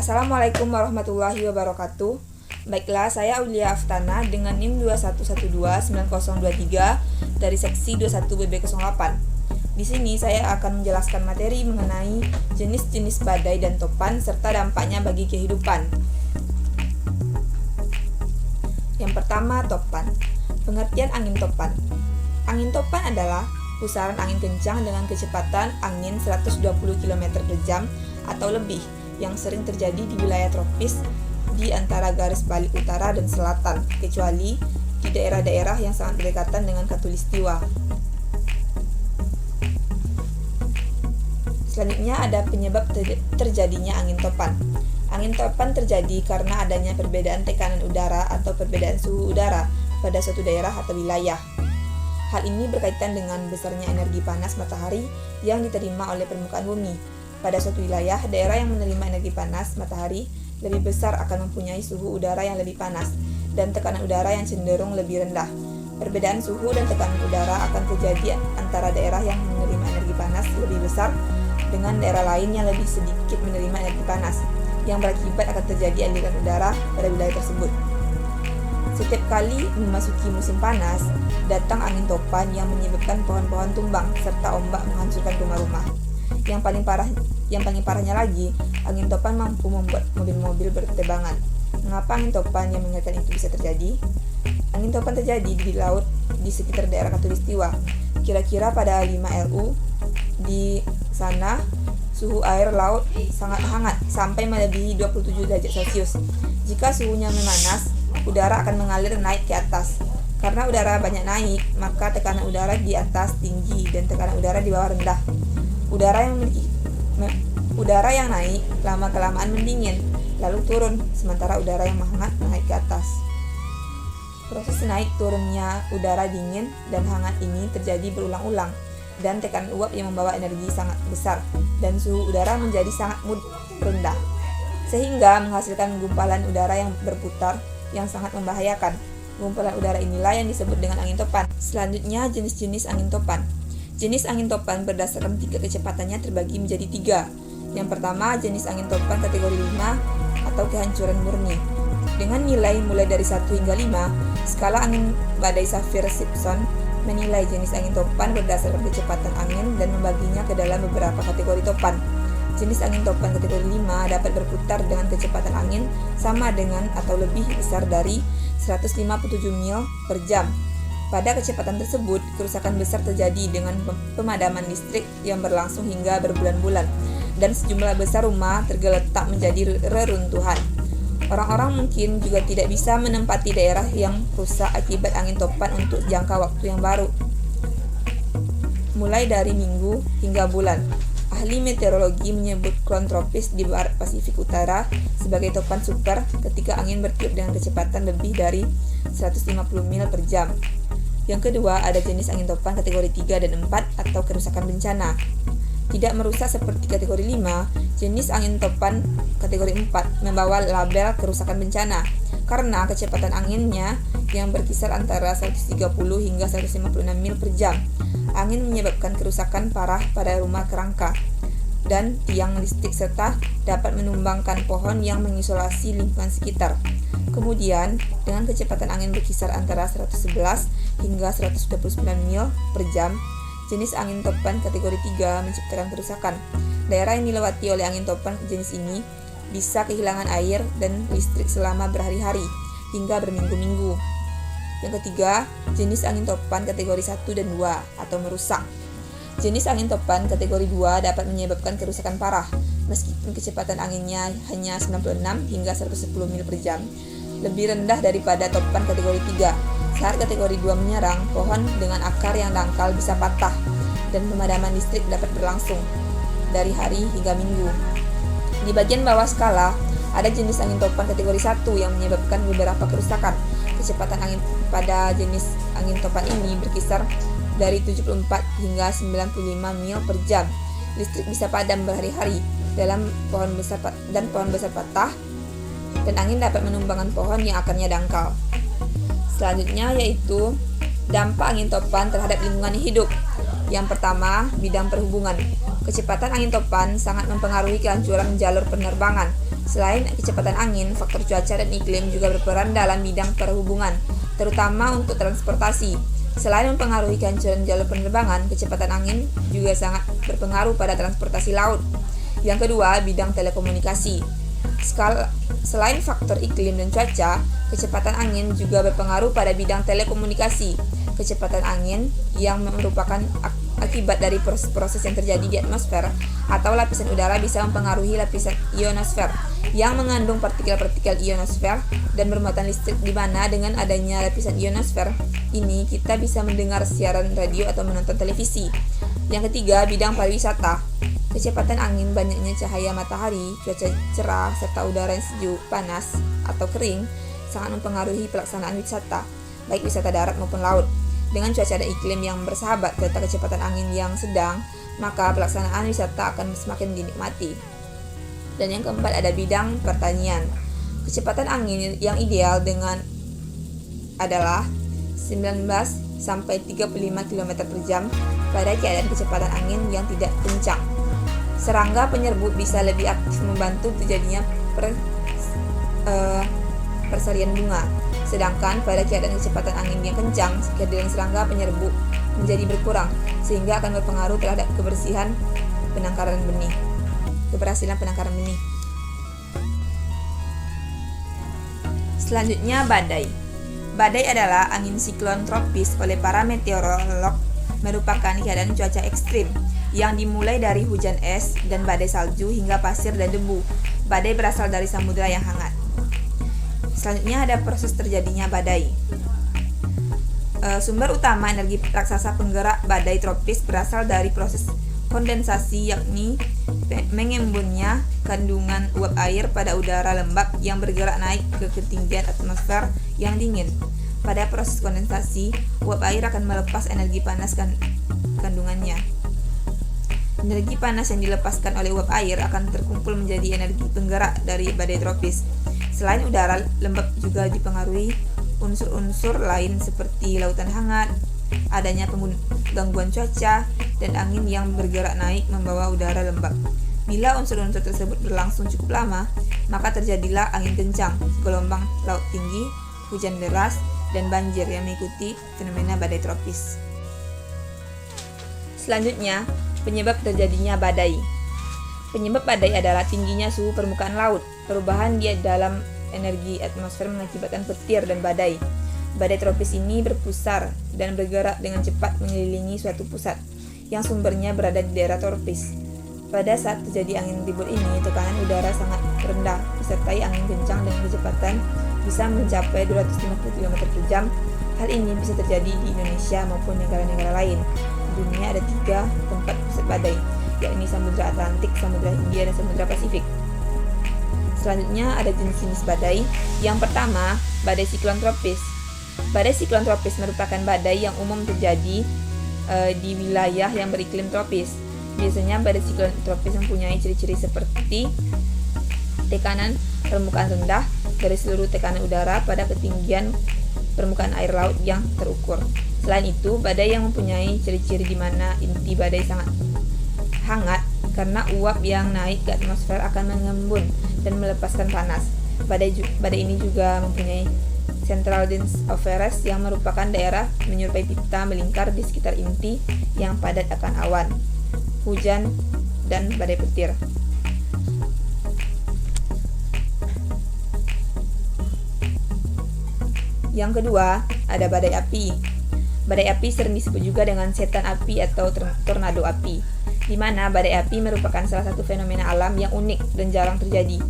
Assalamualaikum warahmatullahi wabarakatuh. Baiklah, saya Aulia Aftana dengan NIM 21129023 dari seksi 21BB08. Di sini saya akan menjelaskan materi mengenai jenis-jenis badai dan topan serta dampaknya bagi kehidupan. Yang pertama, topan. Pengertian angin topan. Angin topan adalah pusaran angin kencang dengan kecepatan angin 120 km per jam atau lebih yang sering terjadi di wilayah tropis di antara garis balik utara dan selatan, kecuali di daerah-daerah yang sangat berdekatan dengan khatulistiwa. Selanjutnya ada penyebab terjadinya angin topan. Angin topan terjadi karena adanya perbedaan tekanan udara atau perbedaan suhu udara pada suatu daerah atau wilayah. Hal ini berkaitan dengan besarnya energi panas matahari yang diterima oleh permukaan bumi. Pada suatu wilayah, daerah yang menerima energi panas matahari lebih besar akan mempunyai suhu udara yang lebih panas dan tekanan udara yang cenderung lebih rendah. Perbedaan suhu dan tekanan udara akan terjadi antara daerah yang menerima energi panas lebih besar dengan daerah lain yang lebih sedikit menerima energi panas, yang berakibat akan terjadi aliran udara pada wilayah tersebut. Setiap kali memasuki musim panas, datang angin topan yang menyebabkan pohon-pohon tumbang serta ombak menghancurkan rumah-rumah. Yang paling parahnya lagi, angin topan mampu membuat mobil-mobil berterbangan. Mengapa angin topan yang mengerikan itu bisa terjadi? Angin topan terjadi di laut di sekitar daerah khatulistiwa. Kira-kira pada 5 LU di sana suhu air laut sangat hangat sampai melebihi 27 derajat Celcius. Jika suhunya memanas, udara akan mengalir naik ke atas. Karena udara banyak naik, maka tekanan udara di atas tinggi dan tekanan udara di bawah rendah. Udara yang naik lama-kelamaan mendingin, lalu turun, sementara udara yang hangat naik ke atas. Proses naik turunnya udara dingin dan hangat ini terjadi berulang-ulang, dan tekanan uap yang membawa energi sangat besar, dan suhu udara menjadi sangat rendah, sehingga menghasilkan gumpalan udara yang berputar yang sangat membahayakan. Gumpalan udara inilah yang disebut dengan angin topan. Selanjutnya, jenis-jenis angin topan. Jenis angin topan berdasarkan tingkat kecepatannya terbagi menjadi 3. Yang pertama, jenis angin topan kategori 5 atau kehancuran murni. Dengan nilai mulai dari 1 hingga 5, skala angin badai Saffir-Simpson menilai jenis angin topan berdasarkan kecepatan angin dan membaginya ke dalam beberapa kategori topan. Jenis angin topan kategori 5 dapat berputar dengan kecepatan angin sama dengan atau lebih besar dari 157 mil per jam. Pada kecepatan tersebut, kerusakan besar terjadi dengan pemadaman listrik yang berlangsung hingga berbulan-bulan, dan sejumlah besar rumah tergeletak menjadi reruntuhan. Orang-orang mungkin juga tidak bisa menempati daerah yang rusak akibat angin topan untuk jangka waktu yang baru, mulai dari minggu hingga bulan. Ahli meteorologi menyebut siklon tropis di barat Pasifik Utara sebagai topan super ketika angin bertiup dengan kecepatan lebih dari 150 mil per jam. Yang kedua, ada jenis angin topan kategori 3 dan 4 atau kerusakan bencana. Tidak merusak seperti kategori 5, jenis angin topan kategori 4 membawa label kerusakan bencana karena kecepatan anginnya yang berkisar antara 130 hingga 156 mil per jam. Angin menyebabkan kerusakan parah pada rumah kerangka dan tiang listrik serta dapat menumbangkan pohon yang mengisolasi lingkungan sekitar. Kemudian, dengan kecepatan angin berkisar antara 111 hingga 129 mil per jam, jenis angin topan kategori 3 menciptakan kerusakan. Daerah yang dilewati oleh angin topan jenis ini bisa kehilangan air dan listrik selama berhari-hari hingga berminggu-minggu. Yang ketiga, jenis angin topan kategori 1 dan 2 atau merusak. Jenis angin topan kategori 2 dapat menyebabkan kerusakan parah meskipun kecepatan anginnya hanya 96 hingga 110 mil per jam, lebih rendah daripada topan kategori 3. Saat kategori 2 menyerang, pohon dengan akar yang dangkal bisa patah dan pemadaman listrik dapat berlangsung dari hari hingga minggu. Di bagian bawah skala, ada jenis angin topan kategori 1 yang menyebabkan beberapa kerusakan. Kecepatan angin pada jenis angin topan ini berkisar dari 74 hingga 95 mil per jam. Listrik bisa padam berhari-hari dalam pohon besar patah, dan angin dapat menumbangkan pohon yang akarnya dangkal. Selanjutnya yaitu dampak angin topan terhadap lingkungan hidup. Yang pertama, bidang perhubungan. Kecepatan angin topan sangat mempengaruhi kehancuran jalur penerbangan. Selain kecepatan angin, faktor cuaca dan iklim juga berperan dalam bidang perhubungan, terutama untuk transportasi. Selain mempengaruhi kehancuran jalur penerbangan, kecepatan angin juga sangat berpengaruh pada transportasi laut. Yang kedua, bidang telekomunikasi. Selain faktor iklim dan cuaca, kecepatan angin juga berpengaruh pada bidang telekomunikasi. Kecepatan angin yang merupakan akibat dari proses yang terjadi di atmosfer atau lapisan udara bisa mempengaruhi lapisan ionosfer yang mengandung partikel-partikel ionosfer dan bermuatan listrik, di mana dengan adanya lapisan ionosfer ini kita bisa mendengar siaran radio atau menonton televisi. Yang ketiga, bidang pariwisata. Kecepatan angin, banyaknya cahaya matahari, cuaca cerah, serta udara yang sejuk, panas, atau kering sangat mempengaruhi pelaksanaan wisata, baik wisata darat maupun laut. Dengan cuaca dan iklim yang bersahabat serta kecepatan angin yang sedang, maka pelaksanaan wisata akan semakin dinikmati. Dan yang keempat ada bidang pertanian. Kecepatan angin yang ideal adalah 19 sampai 35 km per jam pada keadaan kecepatan angin yang tidak kencang. Serangga penyerbuk bisa lebih aktif membantu terjadinya persarian bunga. Sedangkan pada keadaan kecepatan angin yang kencang, kehadiran serangga penyerbuk menjadi berkurang, sehingga akan berpengaruh terhadap keberhasilan penangkaran benih. Selanjutnya, badai. Badai adalah angin siklon tropis oleh para meteorolog, merupakan keadaan cuaca ekstrim yang dimulai dari hujan es dan badai salju hingga pasir dan debu. Badai berasal dari samudera yang hangat. Selanjutnya ada proses terjadinya badai. Sumber utama energi raksasa penggerak badai tropis berasal dari proses kondensasi, yakni mengembunnya kandungan uap air pada udara lembab yang bergerak naik ke ketinggian atmosfer yang dingin. Pada proses kondensasi, uap air akan melepas energi panas kandungannya. Energi panas yang dilepaskan oleh uap air akan terkumpul menjadi energi penggerak dari badai tropis. Selain udara lembab juga dipengaruhi unsur-unsur lain seperti lautan hangat, adanya gangguan cuaca, dan angin yang bergerak naik membawa udara lembab. Bila unsur-unsur tersebut berlangsung cukup lama, maka terjadilah angin kencang, gelombang laut tinggi, hujan deras, dan banjir yang mengikuti fenomena badai tropis. Selanjutnya, penyebab terjadinya badai. Penyebab badai adalah tingginya suhu permukaan laut, perubahan di dalam energi atmosfer mengakibatkan petir dan badai. Badai tropis ini berpusar dan bergerak dengan cepat mengelilingi suatu pusat yang sumbernya berada di daerah tropis. Pada saat terjadi angin ribut ini, tekanan udara sangat rendah disertai angin kencang dengan kecepatan bisa mencapai 250 km per jam. Hal ini bisa terjadi di Indonesia maupun negara-negara lain. Di dunia ada 3 tempat pusat badai, yakni Samudra Atlantik, Samudra Hindia, dan Samudra Pasifik. Selanjutnya ada jenis-jenis badai. Yang pertama, badai siklon tropis. Badai siklon tropis merupakan badai yang umum terjadi di wilayah yang beriklim tropis. Biasanya badai siklon tropis mempunyai ciri-ciri seperti tekanan permukaan rendah dari seluruh tekanan udara pada ketinggian permukaan air laut yang terukur. Selain itu, badai yang mempunyai ciri-ciri di mana inti badai sangat hangat karena uap yang naik ke atmosfer akan mengembun dan melepaskan panas. Badai ini juga mempunyai central dense of forest yang merupakan daerah menyerupai pita melingkar di sekitar inti yang padat akan awan, hujan, dan badai petir. Yang kedua, ada badai api. Badai api sering disebut juga dengan setan api atau tornado api, di mana badai api merupakan salah satu fenomena alam yang unik dan jarang terjadi.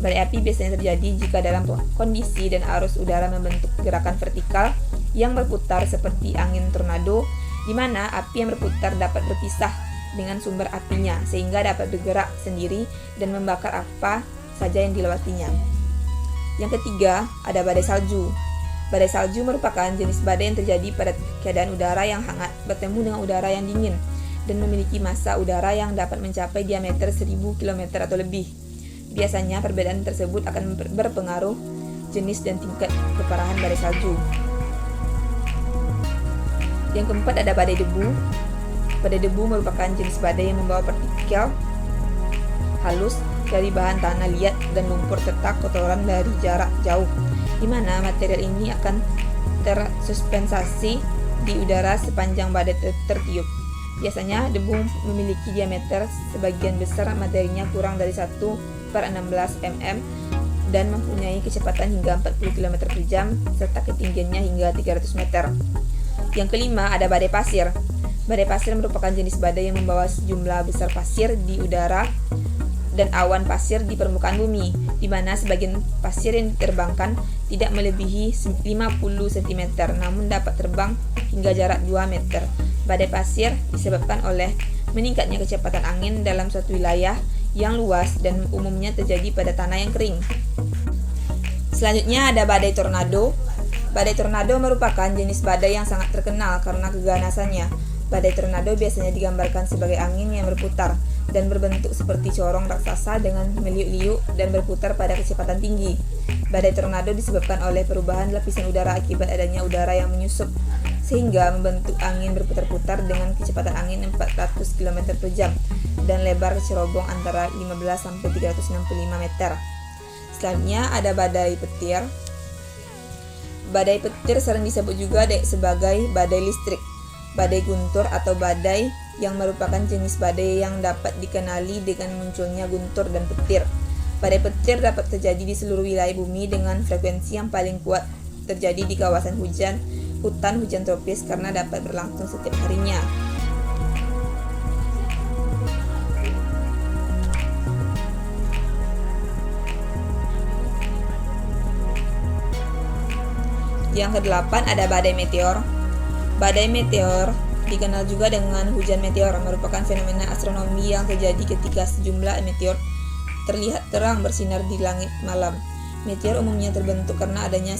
Badai api biasanya terjadi jika dalam kondisi dan arus udara membentuk gerakan vertikal yang berputar seperti angin tornado, di mana api yang berputar dapat berpisah dengan sumber apinya sehingga dapat bergerak sendiri dan membakar apa saja yang dilewatinya. Yang ketiga, ada badai salju. Badai salju merupakan jenis badai yang terjadi pada keadaan udara yang hangat bertemu dengan udara yang dingin dan memiliki massa udara yang dapat mencapai diameter 1000 km atau lebih. Biasanya perbedaan tersebut akan berpengaruh jenis dan tingkat keparahan badai salju. Yang keempat ada badai debu. Badai debu merupakan jenis badai yang membawa partikel halus dari bahan tanah liat dan lumpur serta kotoran dari jarak jauh, di mana material ini akan tersuspensasi di udara sepanjang badai tertiup. Biasanya debu memiliki diameter sebagian besar materinya kurang dari 1/16 mm dan mempunyai kecepatan hingga 40 km per jam serta ketinggiannya hingga 300 meter. Yang kelima, ada badai pasir. Badai pasir merupakan jenis badai yang membawa sejumlah besar pasir di udara dan awan pasir di permukaan bumi, di mana sebagian pasir yang diterbangkan tidak melebihi 50 cm namun dapat terbang hingga jarak 2 meter. Badai pasir disebabkan oleh meningkatnya kecepatan angin dalam suatu wilayah yang luas dan umumnya terjadi pada tanah yang kering. Selanjutnya ada badai tornado. Badai tornado merupakan jenis badai yang sangat terkenal karena keganasannya. Badai tornado biasanya digambarkan sebagai angin yang berputar dan berbentuk seperti corong raksasa dengan meliuk-liuk dan berputar pada kecepatan tinggi. Badai tornado disebabkan oleh perubahan lapisan udara akibat adanya udara yang menyusup sehingga membentuk angin berputar-putar dengan kecepatan angin 400 km per jam dan lebar cerobong antara 15 sampai 365 meter. Selanjutnya ada badai petir. Badai petir sering disebut juga sebagai badai listrik, badai guntur atau badai yang merupakan jenis badai yang dapat dikenali dengan munculnya guntur dan petir. Badai petir dapat terjadi di seluruh wilayah bumi dengan frekuensi yang paling kuat terjadi di kawasan hutan hujan tropis karena dapat berlangsung setiap harinya. Yang kedelapan ada badai meteor. Badai meteor dikenal juga dengan hujan meteor, merupakan fenomena astronomi yang terjadi ketika sejumlah meteor terlihat terang bersinar di langit malam. Meteor umumnya terbentuk karena adanya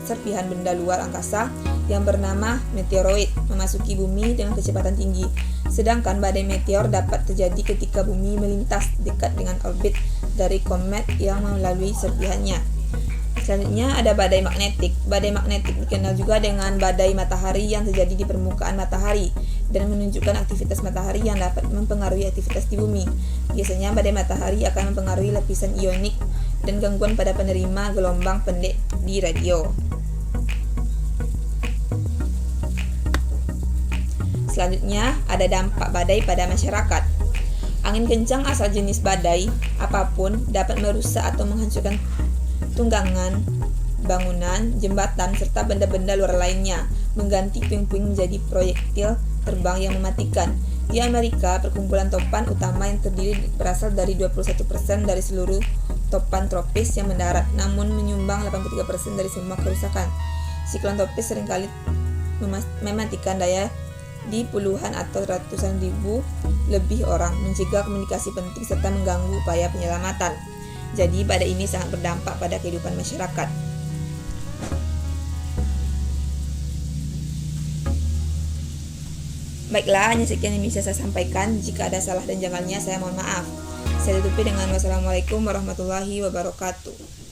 serpihan benda luar angkasa yang bernama meteoroid memasuki bumi dengan kecepatan tinggi. Sedangkan badai meteor dapat terjadi ketika bumi melintas dekat dengan orbit dari komet yang melalui serpihannya. Selanjutnya ada badai magnetik. Badai magnetik dikenal juga dengan badai matahari yang terjadi di permukaan matahari dan menunjukkan aktivitas matahari yang dapat mempengaruhi aktivitas di bumi. Biasanya badai matahari akan mempengaruhi lapisan ionik dan gangguan pada penerima gelombang pendek di radio. Selanjutnya ada dampak badai pada masyarakat. Angin kencang asal jenis badai apapun dapat merusak atau menghancurkan tunggangan, bangunan, jembatan, serta benda-benda luar lainnya, mengganti puing-puing menjadi proyektil terbang yang mematikan. Di Amerika, perkumpulan topan utama yang terdiri berasal dari 21% dari seluruh topan tropis yang mendarat, namun menyumbang 83% dari semua kerusakan. Siklon tropis seringkali mematikan daya di puluhan atau ratusan ribu lebih orang, mencegah komunikasi penting serta mengganggu upaya penyelamatan. Jadi badai ini sangat berdampak pada kehidupan masyarakat. Baiklah, hanya sekian yang bisa saya sampaikan. Jika ada salah dan janggalnya, saya mohon maaf. Saya tutupi dengan wassalamualaikum warahmatullahi wabarakatuh.